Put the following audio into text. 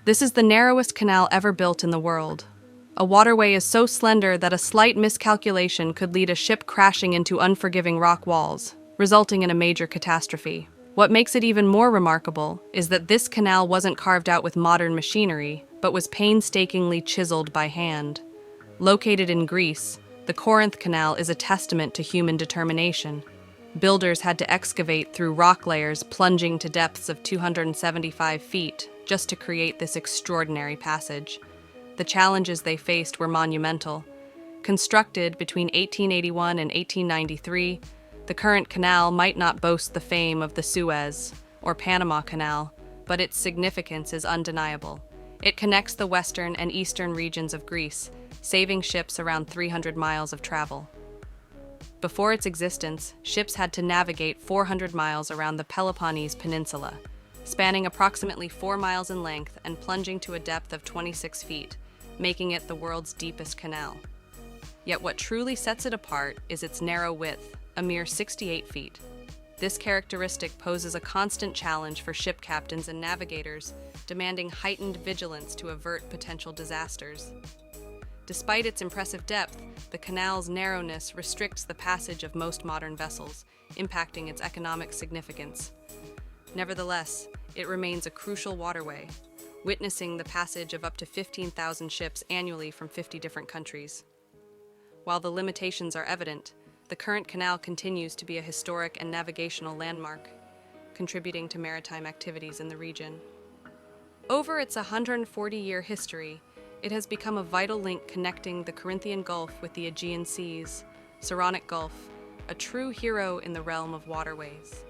This is the narrowest canal ever built in the world. A waterway is so slender that a slight miscalculation could lead a ship crashing into unforgiving rock walls, resulting in a major catastrophe. What makes it even more remarkable is that this canal wasn't carved out with modern machinery, but was painstakingly chiseled by hand. Located in Greece, the Corinth Canal is a testament to human determination. Builders had to excavate through rock layers plunging to depths of 275 feet just to create this extraordinary passage. The challenges they faced were monumental. Constructed between 1881 and 1893, the current canal might not boast the fame of the Suez or Panama Canal, but its significance is undeniable. It connects the western and eastern regions of Greece, saving ships around 300 miles of travel. Before its existence, ships had to navigate 400 miles around the Peloponnese Peninsula, spanning approximately 4 miles in length and plunging to a depth of 26 feet, making it the world's deepest canal. Yet what truly sets it apart is its narrow width, a mere 68 feet. This characteristic poses a constant challenge for ship captains and navigators, demanding heightened vigilance to avert potential disasters. Despite its impressive depth, the canal's narrowness restricts the passage of most modern vessels, impacting its economic significance. Nevertheless, it remains a crucial waterway, witnessing the passage of up to 15,000 ships annually from 50 different countries. While the limitations are evident, the current canal continues to be a historic and navigational landmark, contributing to maritime activities in the region. Over its 140-year history, it has become a vital link connecting the Corinthian Gulf with the Aegean Seas, Saronic Gulf, a true hero in the realm of waterways.